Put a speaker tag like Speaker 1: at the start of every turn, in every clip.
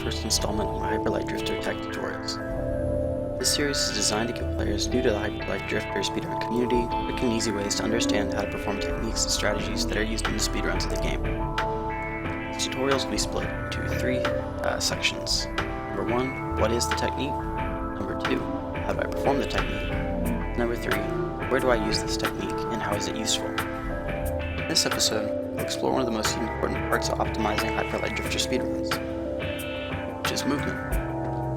Speaker 1: first installment of my HLD Tech Tutorials. This series is designed to give players new to the HLD Drifter speedrun community quick and easy ways to understand how to perform techniques and strategies that are used in the speedruns of the game. These tutorials will be split into three sections. Number 1, what is the technique? Number 2, how do I perform the technique? Number 3, where do I use this technique and how is it useful? In this episode, we'll explore one of the most important parts of optimizing HLD Drifter speedruns, which is movement,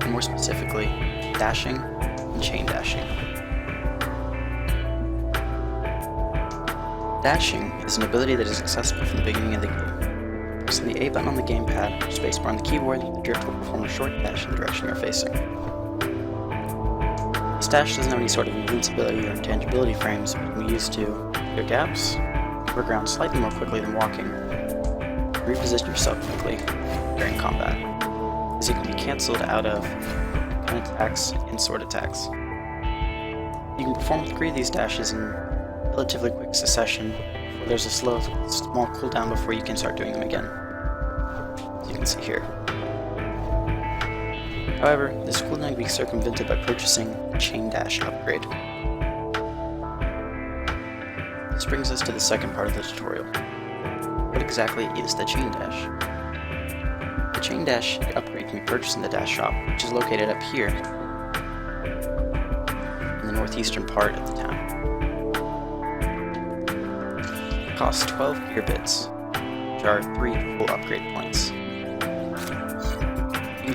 Speaker 1: and more specifically, dashing and chain dashing. Dashing is an ability that is accessible from the beginning of the game. Pressing the A button on the gamepad or spacebar on the keyboard, the drift will perform a short dash in the direction you're facing. This dash doesn't have any sort of invincibility or intangibility frames, but can be used to clear gaps, cover ground slightly more quickly than walking, reposition yourself quickly during combat, as it can be cancelled out of gun attacks and sword attacks. You can perform 3 of these dashes in relatively quick succession. There's a small cooldown before you can start doing them again, as you can see here. However, this cooldown can be circumvented by purchasing the chain dash upgrade. This brings us to the second part of the tutorial. What exactly is the chain dash? The chain dash upgrade can be purchased in the dash shop, which is located up here in the northeastern part of the town. It costs 12 gear bits, which are 3 full upgrade points. You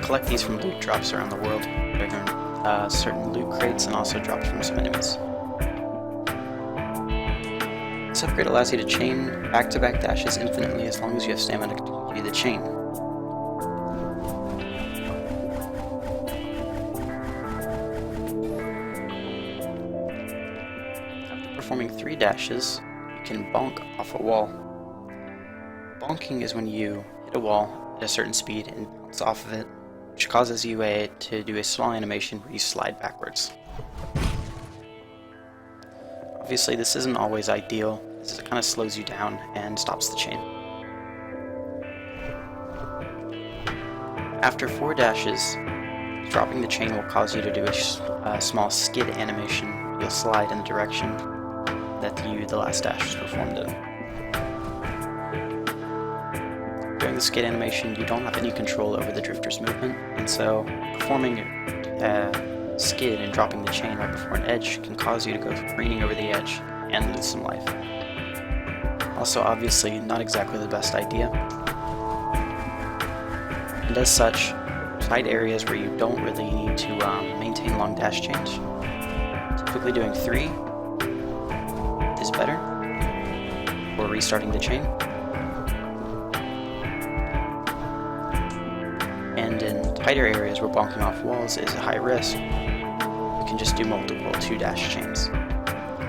Speaker 1: can collect these from loot drops around the world, from certain loot crates and also dropped from some enemies. This upgrade allows you to chain back-to-back dashes infinitely as long as you have stamina to continue the chain. After performing 3 dashes, you can bonk off a wall. Bonking is when you hit a wall at a certain speed and bounce off of it, which causes you to do a small animation where you slide backwards. Obviously, this isn't always ideal, as it kind of slows you down and stops the chain. After 4 dashes, dropping the chain will cause you to do a small skid animation. You'll slide in the direction that the last dash was performed in. During the skid animation, you don't have any control over the drifter's movement, and so performing a skid and dropping the chain right before an edge can cause you to go careening over the edge and lose some life. Also, obviously, not exactly the best idea. And as such, tight areas where you don't really need to maintain long dash chains, typically doing 3 is better, or restarting the chain. And in tighter areas where bonking off walls is a high risk, you can just do multiple 2 dash chains.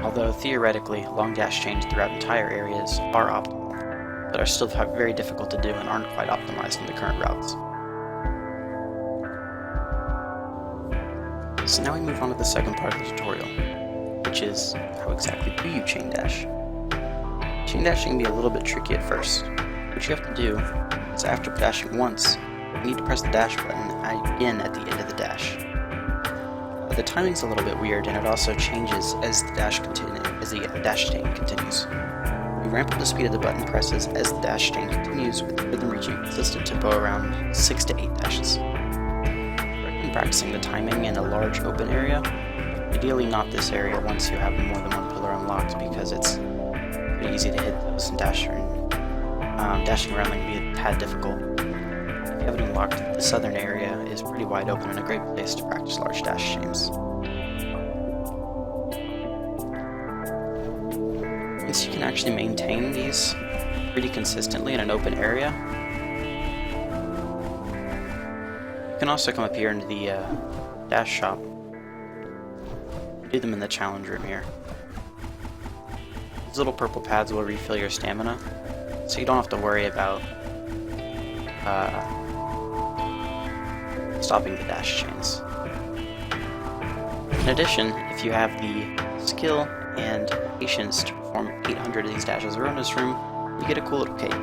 Speaker 1: Although theoretically, long dash chains throughout entire areas are optimal, but are still very difficult to do and aren't quite optimized in the current routes. So now we move on to the second part of the tutorial, which is how exactly do you chain dash? Chain dashing can be a little bit tricky at first. What you have to do is after dashing once, you need to press the dash button again at the end of the dash. The timing's a little bit weird, and it also changes as the dash chain continues. You ramp up the speed of the button presses as the dash chain continues, with the rhythm reaching a consistent tempo around 6 to 8 dashes. I recommend practicing the timing in a large open area. Ideally not this area once you have more than one pillar unlocked, because it's pretty easy to hit those, and dashing around can be a tad difficult. If you haven't unlocked, the southern area is pretty wide open and a great place to practice large dash chains. Once you can actually maintain these pretty consistently in an open area, you can also come up here into the dash shop and do them in the challenge room here. These little purple pads will refill your stamina, so you don't have to worry about stopping the dash chains. In addition, if you have the skill and patience to perform 800 of these dashes around this room, you get a cool little cape.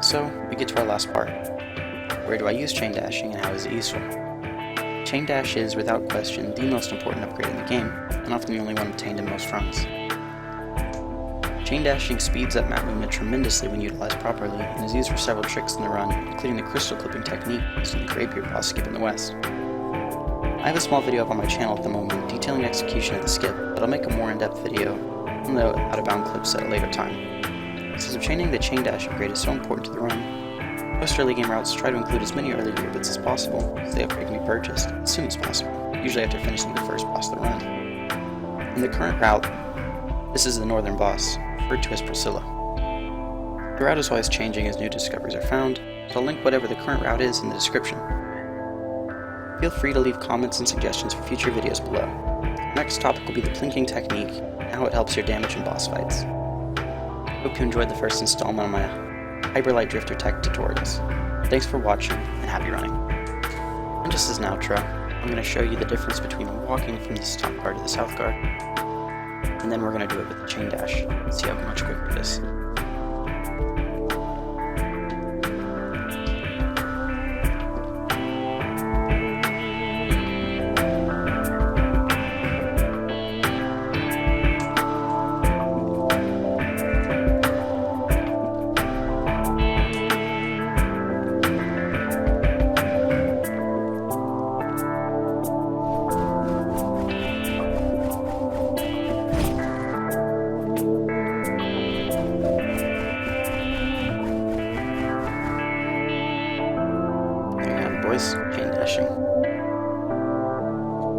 Speaker 1: So, we get to our last part. Where do I use chain dashing and how is it useful? Chain dash is, without question, the most important upgrade in the game, and often the only one obtained in most runs. Chain dashing speeds up map movement tremendously when utilized properly, and is used for several tricks in the run, including the crystal clipping technique used in the Greybeard boss skip in the west. I have a small video up on my channel at the moment detailing execution of the skip, but I'll make a more in-depth video on the out-of-bound clips at a later time. Since obtaining the chain dash upgrade is so important to the run, most early game routes try to include as many early gear bits as possible, so the upgrade can be purchased as soon as possible, usually after finishing the first boss of the run. In the current route, this is the northern boss, referred to as Priscilla. The route is always changing as new discoveries are found, so I'll link whatever the current route is in the description. Feel free to leave comments and suggestions for future videos below. The next topic will be the plinking technique and how it helps your damage in boss fights. I hope you enjoyed the first installment of my HLD Tech Tutorials. Thanks for watching and happy running. And just as an outro, I'm going to show you the difference between walking from this top guard to the south guard, and then we're going to do it with the chain dash, see how much quicker it is.